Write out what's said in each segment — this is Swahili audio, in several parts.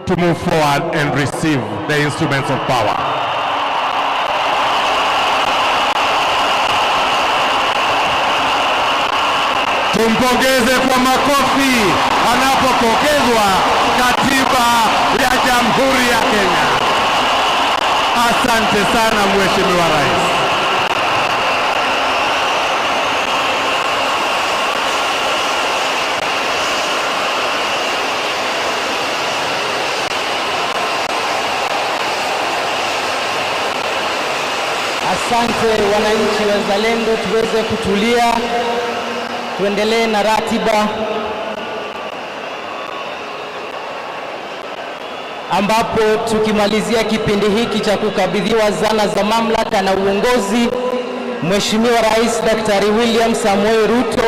to move forward and receive the instruments of power. Tumpongeze kwa makofi anapopokezwa katiba ya Jamhuri ya Kenya. Asante sana Mheshimiwa Rais. Asante wananchi wazalendo, tuweze kutulia, tuendelee na ratiba ambapo tukimalizia kipindi hiki cha kukabidhiwa zana za mamlaka na uongozi, Mheshimiwa Rais Daktari William Samoei Ruto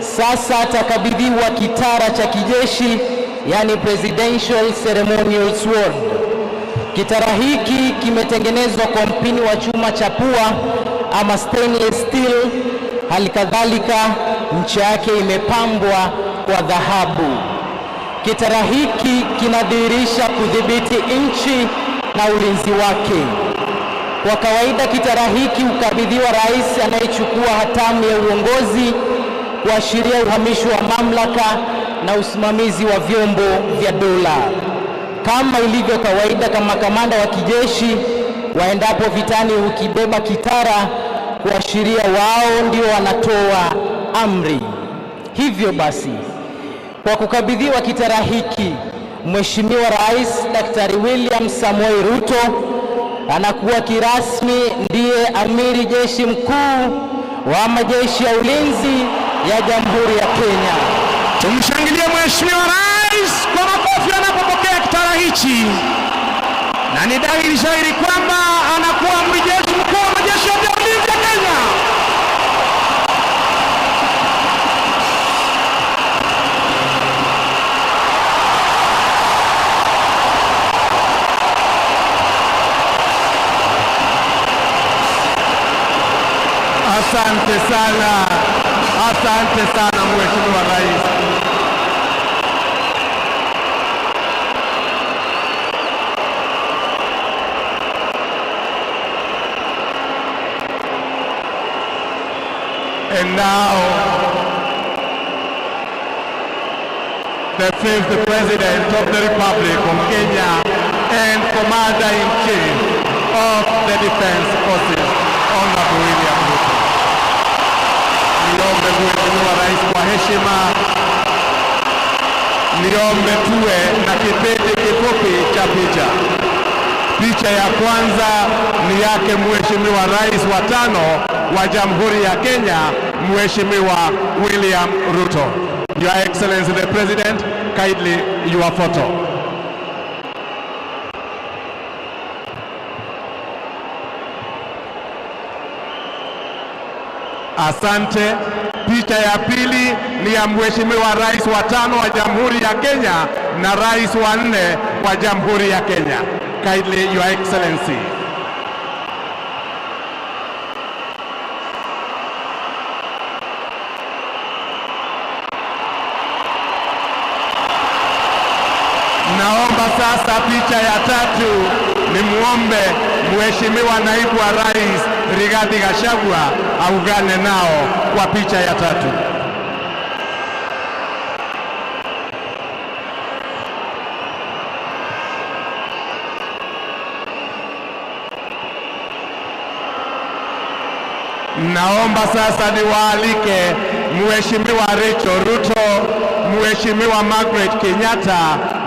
sasa atakabidhiwa kitara cha kijeshi, yani Presidential Ceremonial Sword. Kitara hiki kimetengenezwa kwa mpini wa chuma cha pua ama stainless steel. Halikadhalika ncha yake imepambwa kwa dhahabu. Kitara hiki kinadhihirisha kudhibiti nchi na ulinzi wake. Kwa kawaida kitara hiki hukabidhiwa rais anayechukua hatamu ya uongozi, kuashiria uhamisho wa mamlaka na usimamizi wa vyombo vya dola. Kama ilivyo kawaida, kama kamanda wa kijeshi waendapo vitani hukibeba kitara kuashiria wao ndio wanatoa amri. Hivyo basi, kwa kukabidhiwa kitara hiki, Mheshimiwa Rais Daktari William Samoei Ruto anakuwa kirasmi ndiye amiri jeshi mkuu wa majeshi ya ulinzi ya Jamhuri ya Kenya. Tumshangilie Mheshimiwa Rais kwa makofi anapopokea kitara hichi, na ni dhahiri shahiri kwamba anakuwa amiri jeshi mkuu wa majeshi ya ulinzi ya Kenya. Asante sana Mheshimiwa Rais. And now, the fifth President of the Republic of Kenya and Commander-in-Chief of the Defense Forces, Honorable William Ruto. Niombe Mheshimiwa Rais kwa heshima, niombe tuwe na kipindi kifupi cha picha. Picha ya kwanza ni yake Mheshimiwa Rais wa tano wa Jamhuri ya Kenya, Mheshimiwa William Ruto. Your Excellency the President, kindly your photo. Asante. Picha ya pili ni ya Mheshimiwa Rais wa tano wa Jamhuri ya Kenya na Rais wa nne wa Jamhuri ya Kenya. Kindly your Excellency. Naomba sasa picha ya tatu ni muombe Mheshimiwa Naibu wa Rais Rigathi Gachagua aungane nao kwa picha ya tatu. Naomba sasa niwaalike Mheshimiwa Rachel Ruto, Mheshimiwa Margaret Kenyatta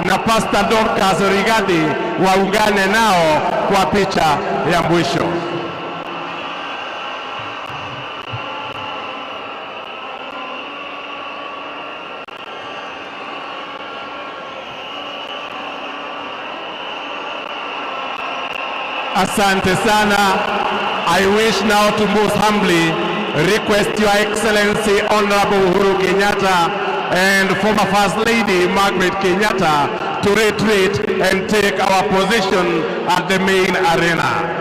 na Pastor Dorcas Rigathi waungane nao kwa picha ya mwisho. Asante sana. I wish now to most humbly request Your Excellency Honorable Uhuru Kenyatta and former First Lady Margaret Kenyatta to retreat and take our position at the main arena.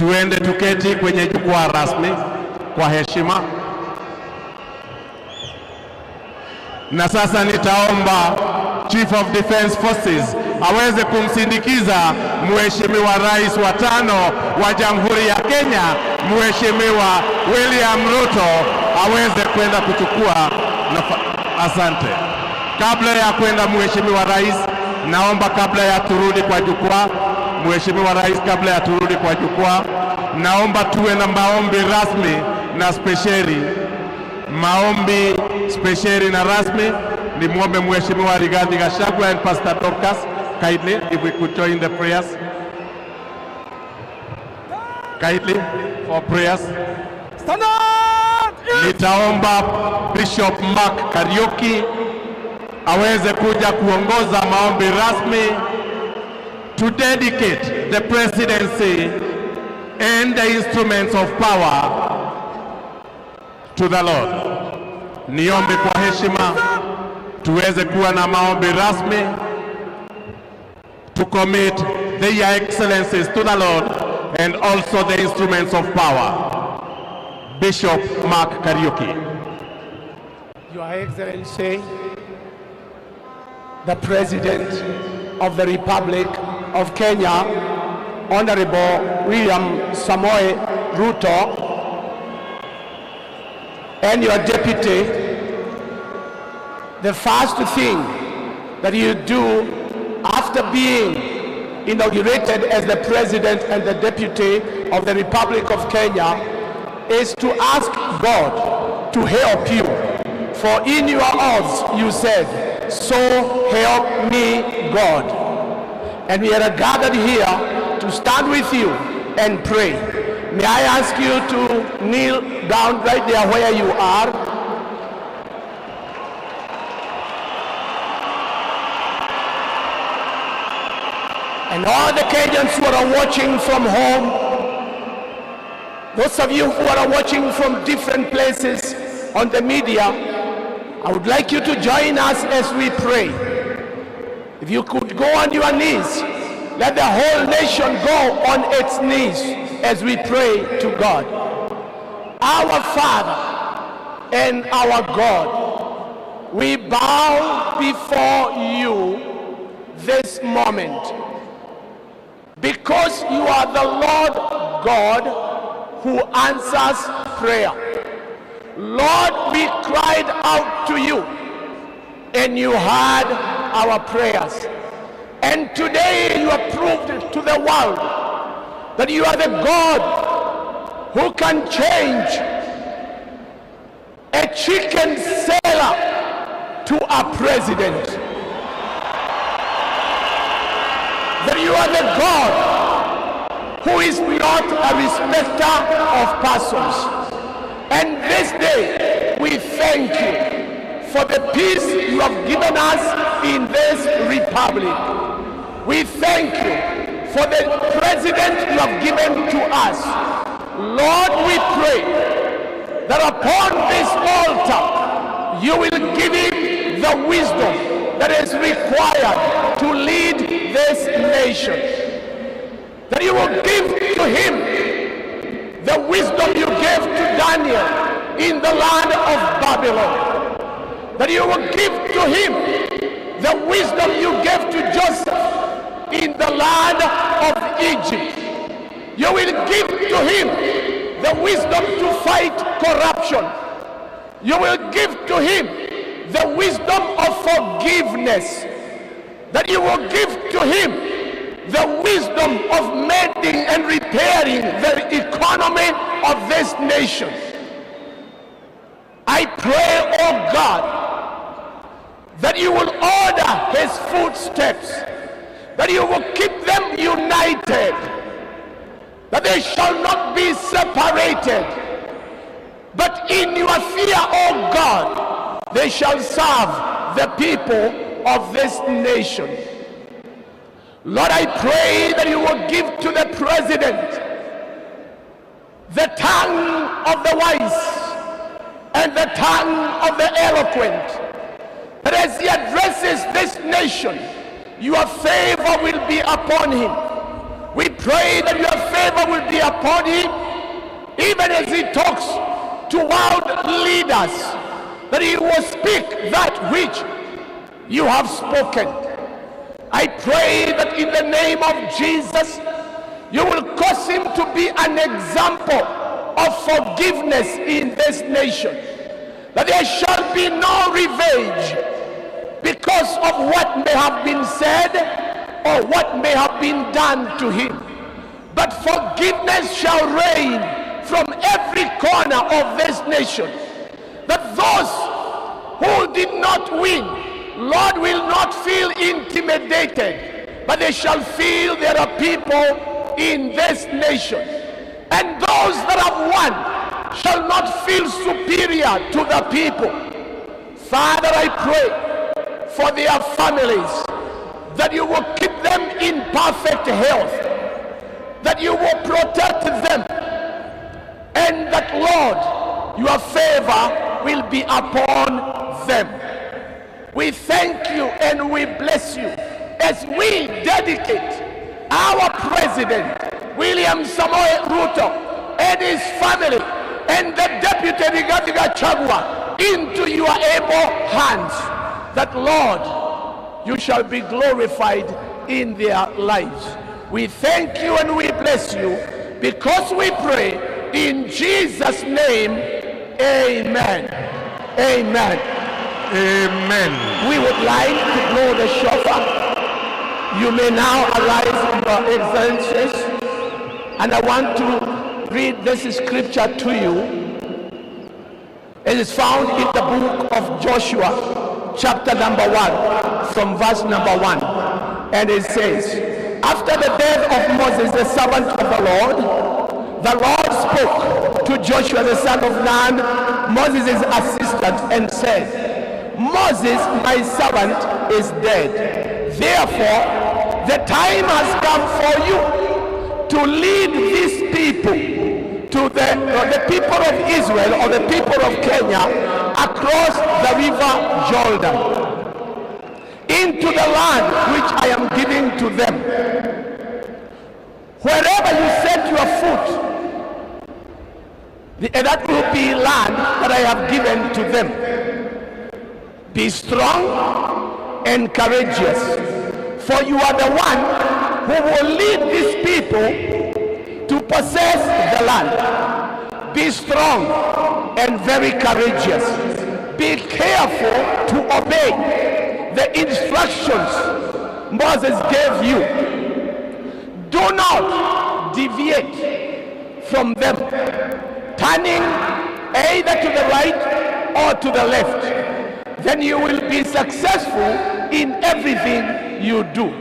tuende tuketi kwenye jukwaa rasmi kwa heshima. Na sasa nitaomba Chief of Defence Forces aweze kumsindikiza Mheshimiwa Rais wa 5 wa Jamhuri ya Kenya, Mheshimiwa William Ruto, aweze kwenda kuchukua asante. Kabla ya kwenda Mheshimiwa Rais, naomba kabla ya turudi kwa jukwaa, Mheshimiwa Rais, kabla ya turudi kwa jukwaa, naomba tuwe na maombi rasmi na spesheri. Maombi spesheri na rasmi. Nimwombe Mheshimiwa Rigathi Gachagua and Pastor Dorcas kindly if we could join the prayers. Kindly for prayers. Stand up! Nitaomba Bishop Mark Kariuki aweze kuja kuongoza maombi rasmi to dedicate the presidency and the instruments of power to the Lord. Niombe kwa heshima tuweze kuwa na maombi rasmi to commit their excellencies to the Lord and also the instruments of power. Bishop Mark Kariuki. Your Excellency, the President of the Republic of Kenya, Honorable William Samoei Ruto, and your Deputy, the first thing that you do after being inaugurated as the President and the Deputy of the Republic of Kenya is to ask God to help you. For in your oaths you said, "So help me God." And we are gathered here to stand with you and pray. May I ask you to kneel down right there where you are. And all the Kenyans who are watching from home, those of you who are watching from different places on the media, I would like you to join us as we pray. If you could go on your knees, let the whole nation go on its knees as we pray to God. Our Father and our God, we bow before you this moment because you are the Lord God who answers prayer. Lord, we cried out to you and you heard our prayers. And today you have proved to the world that you are the God who can change a chicken seller to a president. That you are the God who is not a respecter of persons. And this day we thank you for the peace you have given us in this republic. We thank you for the president you have given to us. Lord, we pray that upon this altar you will give him the wisdom that is required to lead this nation. That you will give to him the wisdom you gave to Daniel in the land of Babylon. That you will give to him the wisdom you gave to Joseph in the land of Egypt. You will give to him the wisdom to fight corruption. You will give to him the wisdom of forgiveness. That you will give to him the wisdom of mending and repairing the economy of this nation. I pray, oh God, that you will order his footsteps, that you will keep them united, that they shall not be separated, but in your fear, oh God, they shall serve the people of this nation. Lord, I pray that you will give to the president the tongue of the wise and the tongue of the eloquent, that as he addresses this nation, your favor will be upon him. We pray that your favor will be upon him, even as he talks to world leaders, that he will speak that which you have spoken. I pray that in the name of Jesus, you will cause him to be an example of forgiveness in this nation, that there shall be no revenge because of what may have been said or what may have been done to him, but forgiveness shall reign from every corner of this nation, that those who did not win, Lord, will not feel intimidated, but they shall feel there are people in this nation, and those that have won shall not feel superior to the people. Father, I pray for their families, that you will keep them in perfect health, that you will protect them, and that, Lord, your favor will be upon them. We thank you and we bless you as we dedicate our President William Samoei Ruto and his family and the Deputy Rigathi Gachagua into your able hands, that, Lord, you shall be glorified in their lives. We thank you and we bless you because we pray in Jesus' name. Amen. Amen. Amen. We would like to blow the shofar. You may now arise, your excellencies, and I want to read this scripture to you. It is found in the book of Joshua, chapter number 1, from verse number 1. And it says, after the death of Moses, the servant of the Lord spoke to Joshua, the son of Nun, Moses' assistant, and said, Moses, my servant, is dead. Therefore, the time has come for you to lead these people, to the people of Israel or the people of Kenya, across the river Jordan, into the land which I am giving to them. Wherever you set your foot, that will be land that I have given to them. Be strong and courageous, for you are the one who will lead these people to possess the land. Be strong and very courageous. Be careful to obey the instructions Moses gave you. Do not deviate from them, turning either to the right or to the left. Then you will be successful in everything you do.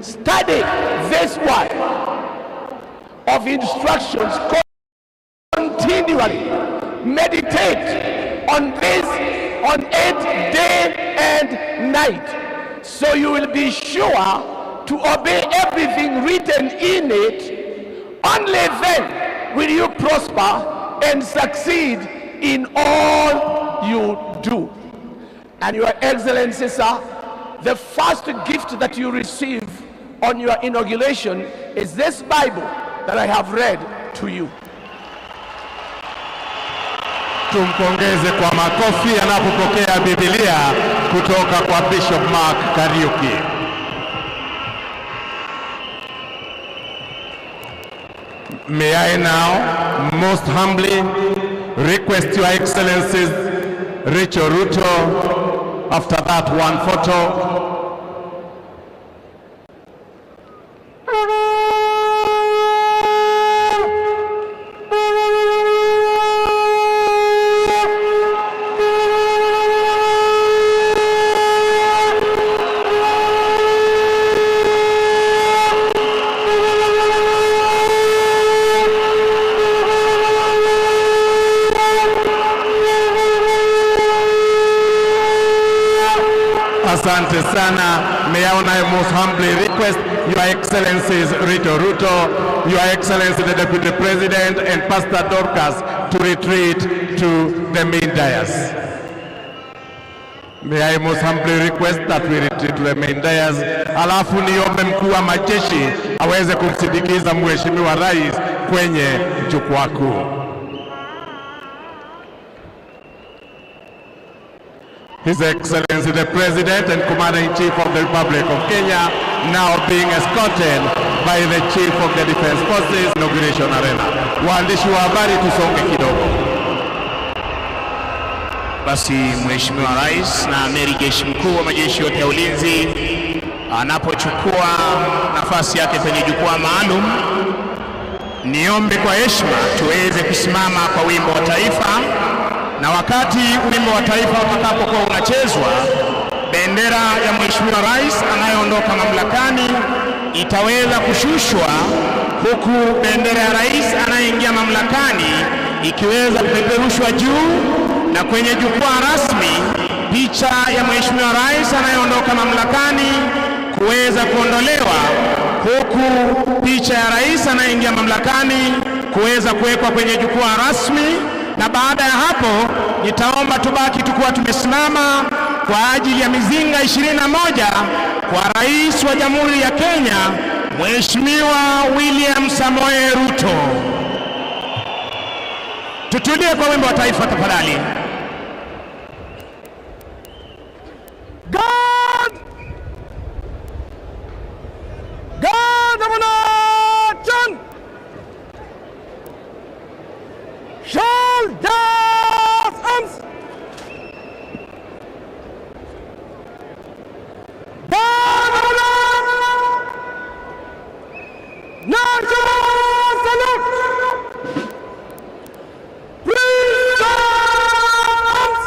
Study this word of instructions continually. Meditate on this on it day and night, so you will be sure to obey everything written in it. Only then will you prosper and succeed in all you do. And your excellency, sir, the first gift that you receive on your inauguration is this Bible that I have read to you. Tumpongeze kwa makofi anapopokea Biblia kutoka kwa Bishop Mark Kariuki. May I now most humbly request your excellencies Rachel Ruto, after that one photo. Asante sana. May I most humbly request Your Excellencies Rito Ruto, Your Excellency the Deputy President and Pastor Dorcas to retreat to the main dais. May I most humbly request that we retreat to the main dais. Alafu niombe mkuu wa majeshi aweze kumsindikiza Mheshimiwa Rais kwenye jukwaa kuu. His Excellency the President and Commander-in-Chief of the Republic of Kenya now being escorted by the Chief of the Defense Forces Inauguration Arena. Waandishi wa habari tusonge kidogo. Basi Mheshimiwa Rais na Amiri Jeshi Mkuu wa majeshi yote ya ulinzi anapochukua nafasi yake kwenye jukwaa maalum, niombe kwa heshima tuweze kusimama kwa wimbo wa taifa, na wakati wimbo wa taifa utakapokuwa unachezwa, bendera ya Mheshimiwa Rais anayeondoka mamlakani itaweza kushushwa, huku bendera ya rais anayeingia mamlakani ikiweza kupeperushwa juu, na kwenye jukwaa rasmi picha ya Mheshimiwa Rais anayeondoka mamlakani kuweza kuondolewa, huku picha ya rais anayeingia mamlakani kuweza kuwekwa kwenye jukwaa rasmi. Na baada ya hapo nitaomba tubaki tukuwa tumesimama kwa ajili ya mizinga 21 kwa Rais wa Jamhuri ya Kenya Mheshimiwa William Samoei Ruto. Tutulie kwa wimbo wa taifa tafadhali. God of a nation, shoulders arms, God of a national salute, please arms.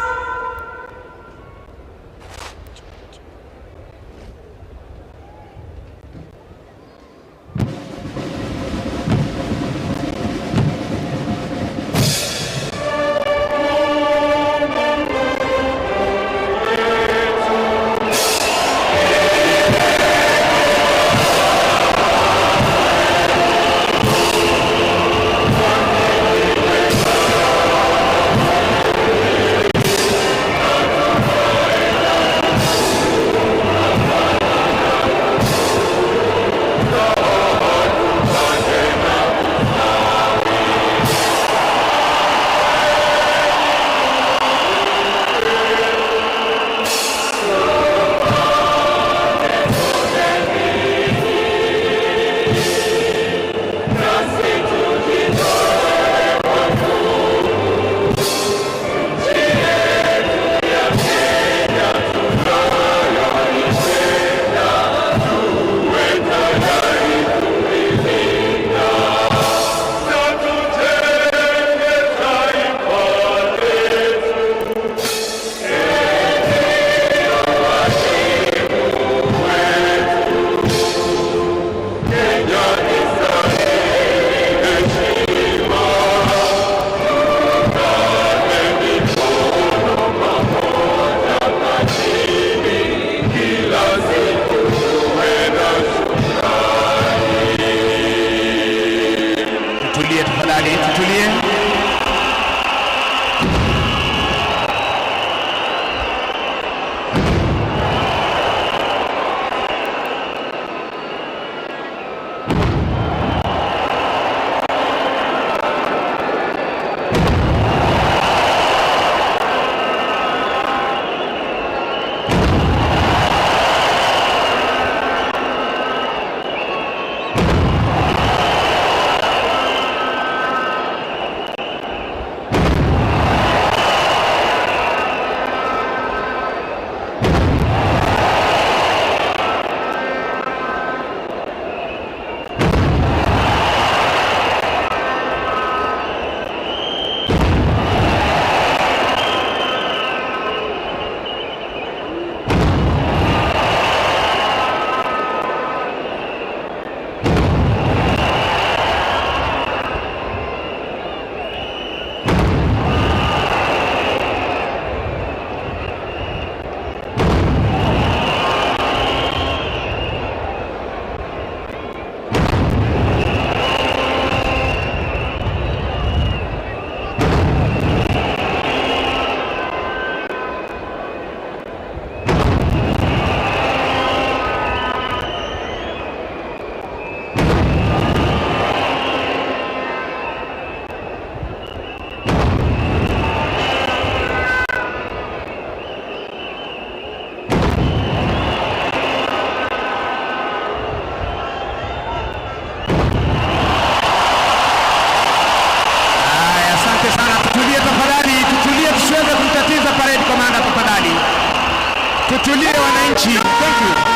Tutulie wananchi. Thank you.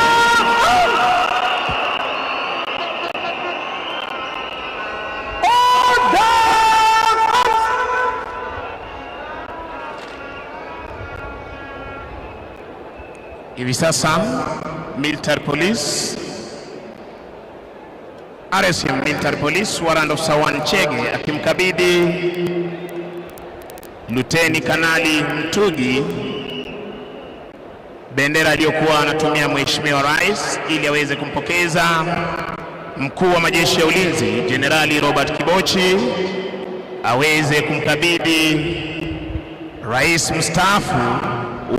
Hivi sasa military police RSM military police warrant of Sawan Chege akimkabidhi Luteni Kanali Mtugi bendera aliyokuwa anatumia Mheshimiwa Rais ili aweze kumpokeza mkuu wa majeshi ya ulinzi Jenerali Robert Kibochi, aweze kumkabidhi Rais mstaafu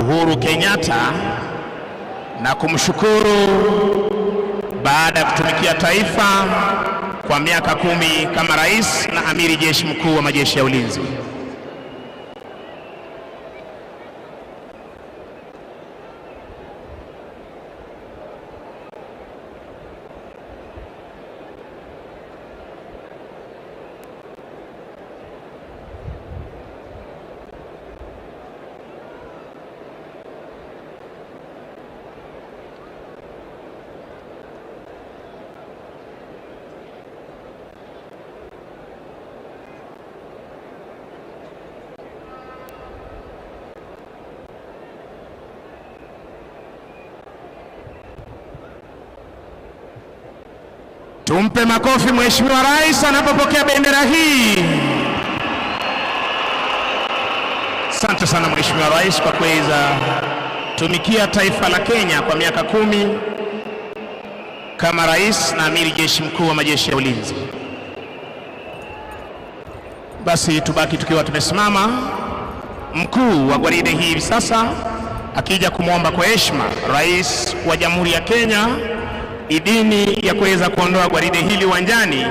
Uhuru Kenyatta na kumshukuru baada ya kutumikia taifa kwa miaka 10 kama rais na amiri jeshi mkuu wa majeshi ya ulinzi. Tumpe makofi Mheshimiwa Rais anapopokea bendera hii. Asante sana Mheshimiwa Rais kwa kuweza tumikia taifa la Kenya kwa miaka 10 kama rais na amiri jeshi mkuu wa majeshi ya ulinzi. Basi tubaki tukiwa tumesimama, mkuu wa gwaride hii hivi sasa akija kumwomba kwa heshima Rais wa Jamhuri ya Kenya idhini ya kuweza kuondoa gwaride hili uwanjani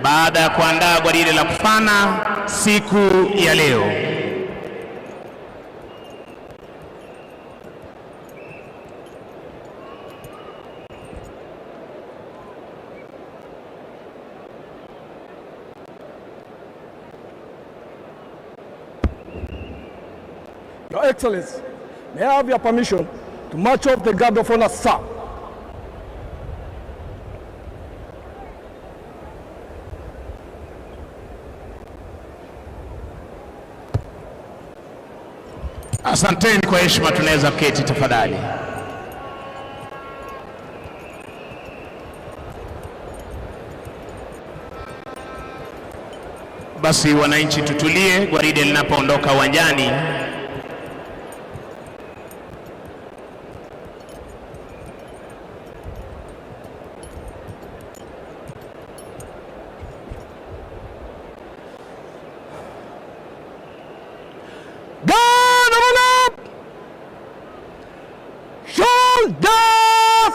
baada ya kuandaa gwaride la kufana siku ya leo. Your Excellency, may I have your permission to march off the guard of honor, sir? Asanteni kwa heshima, tunaweza keti tafadhali. Basi wananchi tutulie gwaride linapoondoka uwanjani.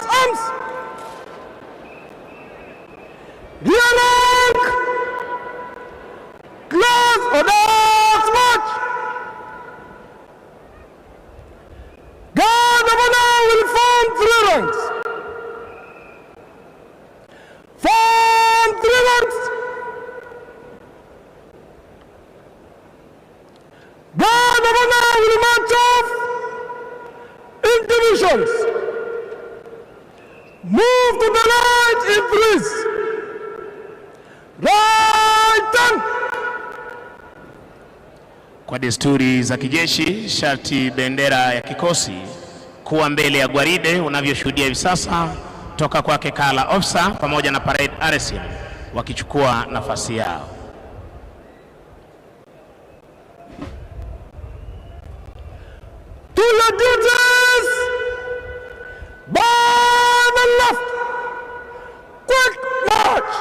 Arms! Rear rank! Close orders march! Guard of honor will form 3 ranks. Form 3 ranks. Guard of honor will march off in divisions. Move to the right in 3s. Right turn. Kwa desturi za kijeshi, sharti bendera ya kikosi kuwa mbele ya gwaride unavyoshuhudia hivi sasa, toka kwake Kala Officer pamoja na Parade RSM wakichukua nafasi yao. To your duties! By the left! Quick march!